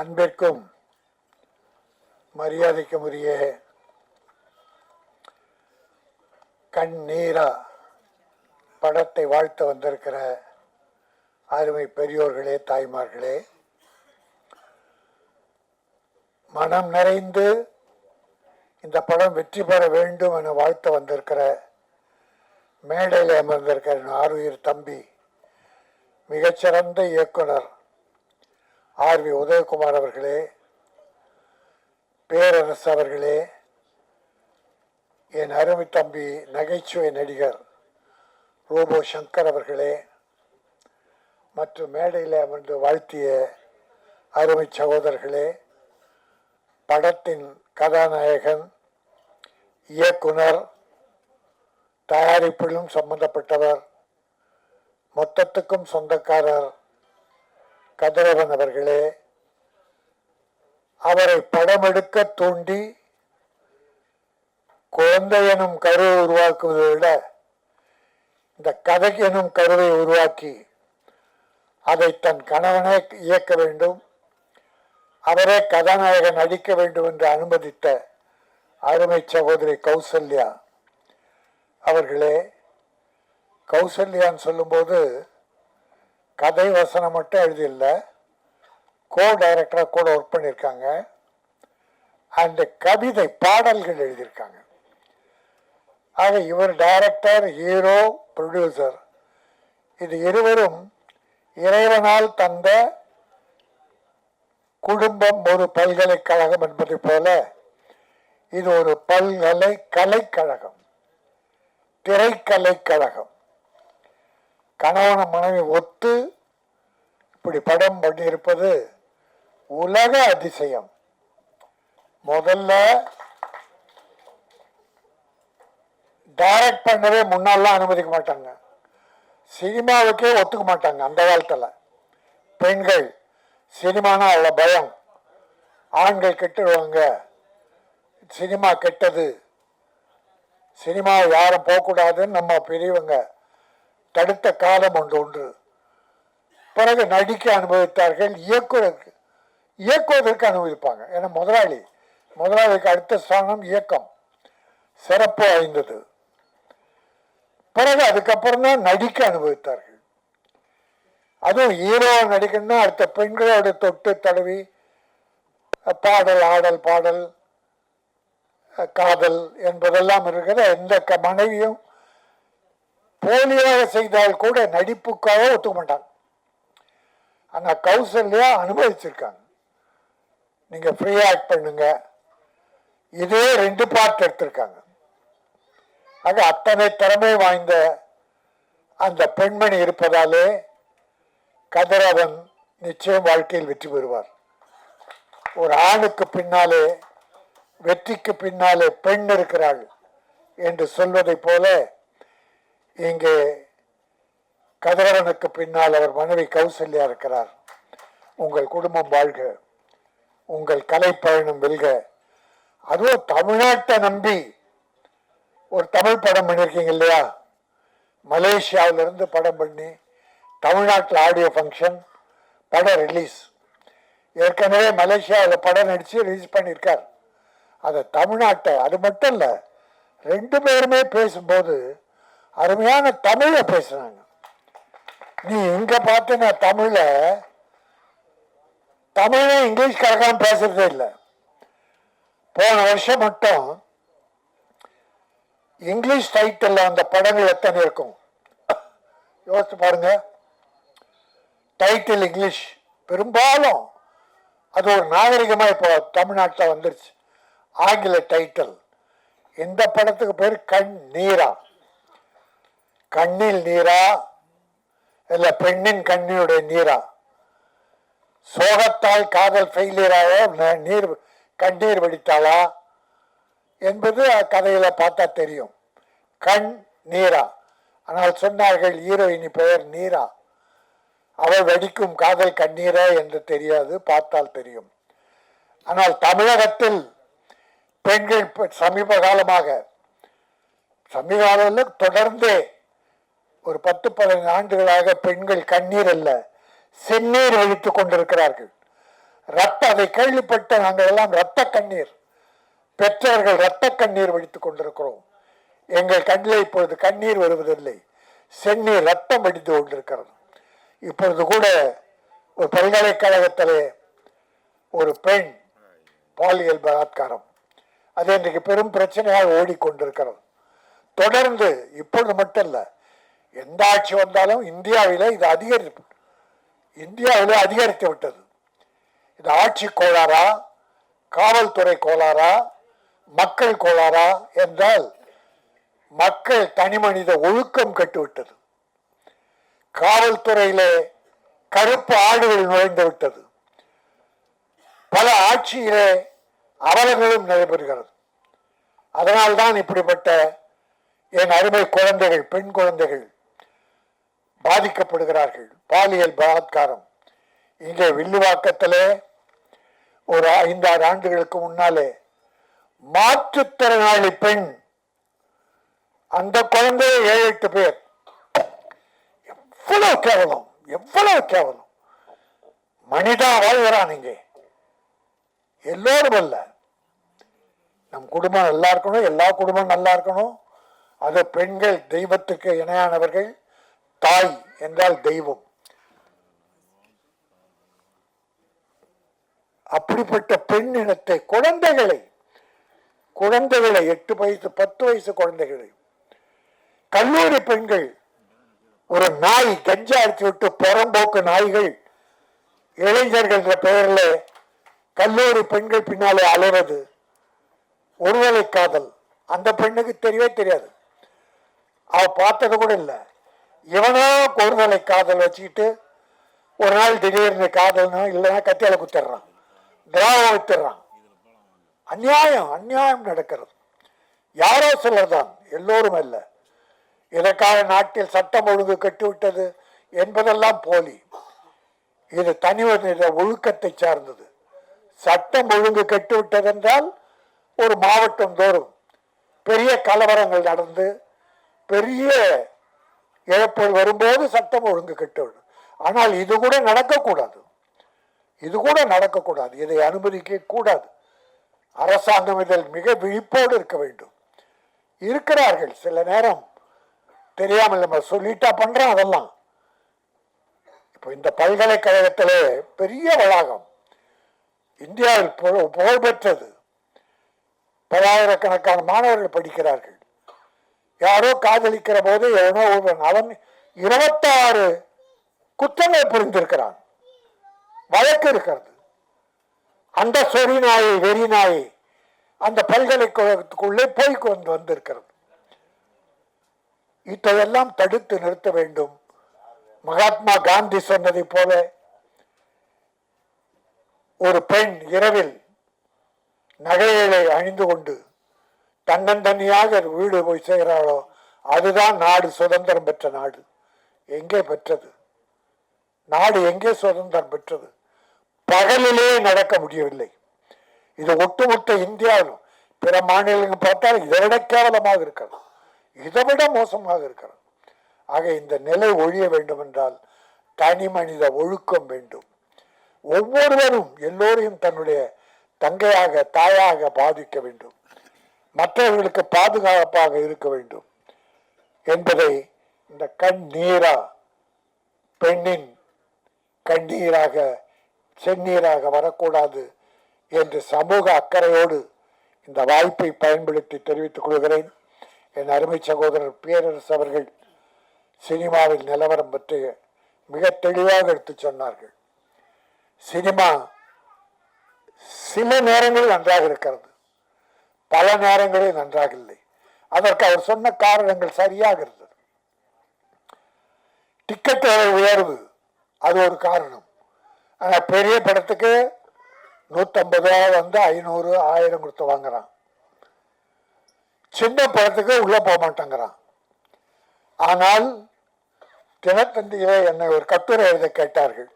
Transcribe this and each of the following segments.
அன்பிற்கும் மரியாதைக்கும் உரிய கண்ணீரா படத்தை வாழ்த்த வந்திருக்கிற அருமை பெரியோர்களே, தாய்மார்களே, மனம் நிறைந்து இந்த படம் வெற்றி பெற வேண்டும் என வாழ்த்த வந்திருக்கிற மேடையில் அமர்ந்திருக்கிற ஆருயிர் தம்பி, மிகச்சிறந்த இயக்குனர் ஆர்.வி. உதயகுமார் அவர்களே, பேரரசு அவர்களே, என் அருமை தம்பி நகைச்சுவை நடிகர் ரோபோ சங்கர் அவர்களே, மற்றும் மேடையில் அமர்ந்து வாழ்த்திய அருமை சகோதரர்களே, படத்தின் கதாநாயகன், இயக்குனர், தயாரிப்பிலும் சம்பந்தப்பட்டவர், மொத்தத்துக்கும் சொந்தக்காரர் கதிரவன் அவர்களே, அவரை படம் எடுக்க தூண்டி குழந்தை எனும் கருவை உருவாக்குவதை விட இந்த கதை எனும் கருவை உருவாக்கி அதை தன் கணவனே இயக்க வேண்டும், அவரே கதாநாயகன் நடிக்க வேண்டும் என்று அனுமதித்த அருமை சகோதரி கௌசல்யா அவர்களே. கௌசல்யான்னு சொல்லும்போது கதை வசனம் மட்டும் எழுதியில்ல, கோ டைரக்டராக கூட ஒர்க் பண்ணியிருக்காங்க. அந்த கவிதை பாடல்கள் எழுதியிருக்காங்க. ஆக இவர் டைரக்டர், ஹீரோ, ப்ரொடியூசர், இது இருவரும் இறைவனால் தந்த குடும்பம் ஒரு பல்கலைக்கழகம் என்பதை போல இது ஒரு கலைக்கழகம், திரைக்கலைக்கழகம். கணவன மனைவி ஒத்து இப்படி படம் பண்ணியிருப்பது உலக அதிசயம். முதல்ல டைரக்ட் பண்ணவே முன்னாலாம் அனுமதிக்க மாட்டாங்க, சினிமாவுக்கே ஒத்துக்க மாட்டாங்க. அந்த காலத்தில் பெண்கள் சினிமானா அவ்வளோ பயம், ஆண்கள் கெட்டுடுவாங்க, சினிமா கெட்டது, சினிமா யாரும் போகக்கூடாதுன்னு நம்ம பெரியவங்க தடுத்த காலம் ஒன்று. பிறகு நடிக்க அனுபவித்தார்கள், இயக்குவதற்கு அனுமதிப்பாங்க. ஏன்னா முதலாளிக்கு அடுத்த ஸ்தானம் இயக்கம், சிறப்பு வாய்ந்தது. பிறகு அதுக்கப்புறம் தான் நடிக்க அனுபவித்தார்கள். அதுவும் ஹீரோவை நடிக்கணும்னா அடுத்த பெண்களோட தொட்டு தடவி பாடல், ஆடல், பாடல், காதல் என்பதெல்லாம் இருக்கிற எந்த மனைவியும் போலியாக செய்தால் கூட நடிப்புக்காக ஒத்துக்க மாட்டாங்க. ஆனால் கௌசல்யா அனுபவிச்சிருக்காங்க. நீங்கள் ஃப்ரீ ஆக்ட் பண்ணுங்க, இதே 2 பார்ட் எடுத்திருக்காங்க. ஆக அத்தனை திறமை வாய்ந்த அந்த பெண்மணி இருப்பதாலே கதிரவன் நிச்சயம் வாழ்க்கையில் வெற்றி பெறுவார். ஒரு ஆணுக்கு பின்னாலே, வெற்றிக்கு பின்னாலே பெண் இருக்கிறாள் என்று சொல்வதை போல இங்கே கதிரவனுக்கு பின்னால் அவர் மனைவி கௌசல்யா இருக்கிறார். உங்கள் குடும்பம் வாழ்க, உங்கள் கலை பயணம் வெல்க. அதுவும் தமிழ்நாட்டை நம்பி ஒரு தமிழ் படம் பண்ணியிருக்கீங்க இல்லையா? மலேசியாவிலிருந்து படம் பண்ணி தமிழ்நாட்டில் ஆடியோ ஃபங்க்ஷன், படம் ரிலீஸ். ஏற்கனவே மலேசியாவில் படம் நடித்து ரிலீஸ் பண்ணியிருக்கார். அதை தமிழ்நாட்டை, அது மட்டும் இல்லை, 2 பேருமே பேசும்போது அருமையான தமிழை பேசுனாங்க. நீ இங்கே பார்த்தீங்கன்னா தமிழை இங்கிலீஷ் கலக்காம பேசுறதே இல்லை. போன வருஷம் மட்டும் இங்கிலீஷ் டைட்டில் அந்த படங்கள் எத்தனை இருக்கும் யோசித்து பாருங்க. டைட்டில் இங்கிலீஷ், பெரும்பாலும் அது ஒரு நாகரிகமாக இப்போ தமிழ்நாட்டில் வந்துருச்சு. ஆங்கில டைட்டில். இந்த படத்துக்கு பேர் கண்ணீரா, கண்ணில் நீரா இல்லை பெண்ணின் கண்ணியுடைய நீரா, சோகத்தால் காதல் ஃபெயிலியராக கண்ணீர் வெடித்தாளா என்பது கதையில பார்த்தா தெரியும். கண் நீரா. ஆனால் சொன்னார்கள் ஹீரோயினி பெயர் நீரா, அவள் வெடிக்கும் காதல் கண்ணீரா என்று தெரியாது, பார்த்தால் தெரியும். ஆனால் தமிழகத்தில் பெண்கள் சமீப காலத்தில் தொடர்ந்தே ஒரு 10-15 ஆண்டுகளாக பெண்கள் கண்ணீர் அல்ல செந்நீர் வழித்துக் கொண்டிருக்கிறார்கள். அதை கேள்விப்பட்டு நாங்கள் எல்லாம் இரத்த கண்ணீர், பெற்றவர்கள் இரத்த கண்ணீர் வடித்துக் கொண்டிருக்கிறோம். எங்கள் கண்ணில் இப்பொழுது கண்ணீர் வருவதில்லை, செந்நீர் ரத்தம் வடித்து கொண்டிருக்கிறது. இப்பொழுது கூட ஒரு பல்கலைக்கழகத்திலே ஒரு பெண் பாலியல் பலாத்காரம், அது இன்றைக்கு பெரும் பிரச்சனையாக ஓடிக்கொண்டிருக்கிறது. தொடர்ந்து இப்பொழுது மட்டும் இல்ல, எந்த ஆட்சி வந்தாலும் இந்தியாவிலே இது அதிகரித்து விட்டது. இது ஆட்சி கோளாறா, காவல்துறை கோளாறா, மக்கள் கோளாறா என்றால் மக்கள் தனி மனித ஒழுக்கம் கட்டுவிட்டது. காவல்துறையிலே கருப்பு ஆடுகள் நுழைந்து விட்டது. பல ஆட்சியிலே அவலங்களும் நடைபெறுகிறது. அதனால்தான் இப்படிப்பட்ட என் அருமை குழந்தைகள், பெண் குழந்தைகள் பாதிக்கப்படுகிறார்கள். பாலியல் பலாத்காரம் இங்கே வில்லிவாக்கத்திலே ஒரு 5-6 ஆண்டுகளுக்கு முன்னாலே மாற்றுத்திறனாளி பெண், அந்த குழந்தை 7-8 பேர். எவ்வளவு கேவலம், எவ்வளவு கேவலம். மனிதா வாழ்கிறான் இங்கே. எல்லோரும் அல்ல, நம் குடும்பம் நல்லா இருக்கணும், எல்லா குடும்பம் நல்லா இருக்கணும். அது பெண்கள் தெய்வத்துக்கு இணையானவர்கள். தாய் என்றால் தெய்வம். அப்படிப்பட்ட பெண் இனத்தை, குழந்தைகளை 8 வயசு 10 வயசு குழந்தைகளை, கல்லூரி பெண்கள், ஒரு நாய் கஞ்சா அடித்து விட்டு புறம்போக்கு நாய்கள் இளைஞர்கள் என்ற பெயரில் கல்லூரி பெண்கள் பின்னாலே அலைவது, ஒருவேளை காதல். அந்த பெண்ணுக்கு தெரியவே தெரியாது, அவ பார்த்தது கூட இல்லை. இவனோ ஒருவேளை காதல் வச்சுக்கிட்டு ஒரு நாள் திடீர்னு காதல்னா இல்லைன்னா கத்தியால குத்திடுறான், திராவம் வித்துடுறான். அநியாயம் நடக்கிறது. யாரோ சிலர் தான், எல்லோரும் அல்ல. இதற்காக நாட்டில் சட்டம் ஒழுங்கு கட்டுவிட்டது என்பதெல்லாம் போலி. இது தனிமனித ஒழுக்கத்தை சார்ந்தது. சட்டம் ஒழுங்கு கட்டுவிட்டது என்றால் ஒரு மாவட்டம் தோறும் பெரிய கலவரங்கள் நடந்து பெரிய இழப்புகள் வரும்போது சட்டம் ஒழுங்கு கட்டுவிடும். ஆனால் இது கூட நடக்கக்கூடாது, இதை அனுமதிக்க கூடாது. அரசாங்கம் இதில் மிக விழிப்போடு இருக்க வேண்டும். இருக்கிறார்கள், சில நேரம் தெரியாமல் நம்ம சொல்லிட்டா பண்றோம் அதெல்லாம். இப்போ இந்த பல்கலைக்கழகத்திலே பெரிய வளாகம், இந்தியாவில் புகழ்பெற்றது, பல்லாயிரக்கணக்கான மாணவர்கள் படிக்கிறார்கள். யாரோ காதலிக்கிற போது எவனோ அவன் 26 குற்றங்கள் புரிந்திருக்கிறான், வழக்கு இருக்கிறது. அந்த சொறி நாயை, வெறி நாயை அந்த பல்கலைக்கழகத்துக்குள்ளே போய்க்கு வந்திருக்கிறது. இதையெல்லாம் தடுத்து நிறுத்த வேண்டும். மகாத்மா காந்தி சொன்னதை போல ஒரு பெண் இரவில் நகைகளை அணிந்து கொண்டு தன்னந்தனியாக வீடு போய் செய்கிறாளோ அதுதான் நாடு, சுதந்திரம் பெற்ற நாடு. எங்கே பெற்றது நாடு? எங்கே சுதந்திரம் பெற்றது? பகலிலே நடக்க முடியவில்லை. இது ஒட்டுமொத்த இந்தியாவிலும் பிற மாநிலங்கள் பார்த்தால் இதை விட கேவலமாக இருக்கிறது, இதை விட மோசமாக இருக்கிறது. ஆக இந்த நிலை ஒழிய வேண்டும் என்றால் தனி மனித ஒழுக்கம் வேண்டும். ஒவ்வொருவரும் எல்லோரையும் தன்னுடைய தங்கையாக, தாயாக பாதிக்க வேண்டும், மற்றவர்களுக்கு பாதுகாப்பாக இருக்க வேண்டும் என்பதை இந்த கண்ணீரா, பெண்ணின் கண்ணீராக செந்நீராக வரக்கூடாது என்று சமூக அக்கறையோடு இந்த வாய்ப்பை பயன்படுத்தி தெரிவித்துக் கொள்கிறேன். என் அருமை சகோதரர் பேரரசு அவர்கள் சினிமாவில் நிலவரம் பற்றி மிக தெளிவாக எடுத்து சொன்னார்கள். சினிமா சில நேரங்களில் நன்றாக இருக்கிறது, பல நேரங்களில் நன்றாக இல்லை. அதற்கு அவர் சொன்ன காரணங்கள் சரியாக இருந்தது. டிக்கெட் உயர்வு அது ஒரு காரணம். ஆனால் பெரிய படத்துக்கு 150 ரூபா வந்து 500, 1000 கொடுத்து வாங்குறான். சின்ன படத்துக்கு உள்ள போக மாட்டேங்கிறான். ஆனால் தினத்தந்தியிலே என்னை ஒரு கட்டுரை எழுத கேட்டார்கள்.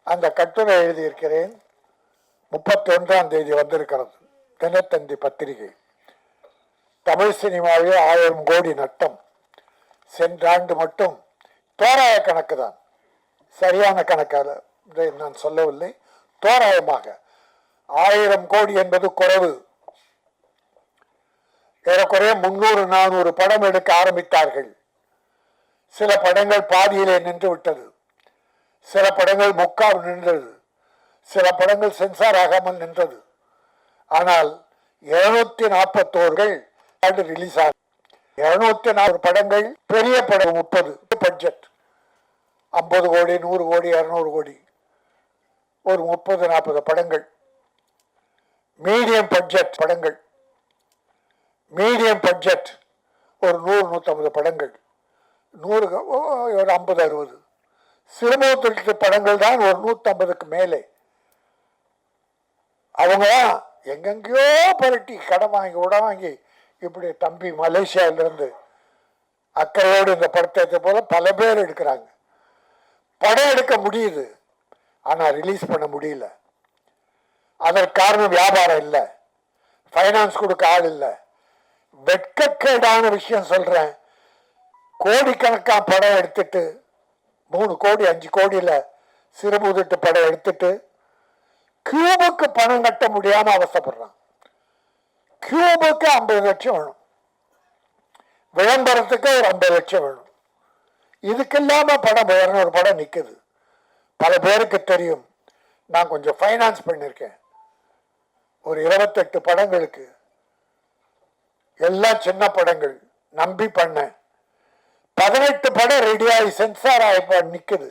அந்த கட்டுரை எழுதியிருக்கிறேன். 31ஆம் தேதி வந்திருக்கிறது தினத்தந்தி பத்திரிகை. தமிழ் சினிமாவில் 1000 கோடி நட்டம். சென்ற ஆண்டு மட்டும் தோராய கணக்கு தான், சரியான கணக்காக நான் சொல்லவில்லை, தோராயமாக 1000 கோடி என்பது குறைவு. ஏறக்குறைய 300-400 படம் எடுக்க ஆரம்பித்தார்கள். சில படங்கள் பாதியிலே நின்று விட்டது, சில படங்கள் முக்கால் நின்றது, சில படங்கள் சென்சார் ஆகாமல் நின்றது. ஆனால் 241 ரிலீஸ் ஆகும். 204 படங்கள், பெரிய படம் 30 பட்ஜெட், 50 கோடி 100 கோடி 200 கோடி, ஒரு 30-40 படங்கள். மீடியம் பட்ஜெட் படங்கள், மீடியம் பட்ஜெட் ஒரு 100-150 படங்கள், 100 ஒரு 50-60. சிறுமுகத்திற்கு படங்கள் தான் ஒரு 150க்கு மேலே. அவங்க எங்கெங்கயோ புரட்டி கடன் வாங்கி உட வாங்கி இப்படி தம்பி மலேசியாவிலிருந்து அக்கறையோடு இந்த படத்தை போல பல பேர் எடுக்கிறாங்க. படம் எடுக்க முடியுது, ஆனால் ரிலீஸ் பண்ண முடியல. அதற்கு காரணம் வியாபாரம் இல்லை, ஃபைனான்ஸ் கொடுக்க ஆள் இல்லை. வெட்கக்கேடான விஷயம் சொல்றேன். கோடிக்கணக்கான படம் எடுத்துட்டு 3 கோடி 5 கோடியில சிறுமுதிட்டு படம் எடுத்துட்டு கியூபுக்கு பணம் கட்ட முடியாம அவசப்படுறான். கியூபுக்கு 50 லட்சம் வேணும், விளம்பரத்துக்கு ஒரு 50 லட்சம் வேணும். இதுக்கு இல்லாம படம் 200 படம் நிக்குது. பல பேருக்கு தெரியும், நான் கொஞ்சம் ஃபைனான்ஸ் பண்ணியிருக்கேன். ஒரு 28 படங்களுக்கு, எல்லாம் சின்ன படங்கள் நம்பி பண்ண. 18 படம் ரெடியாகி சென்சார் ஆகி நிக்குது.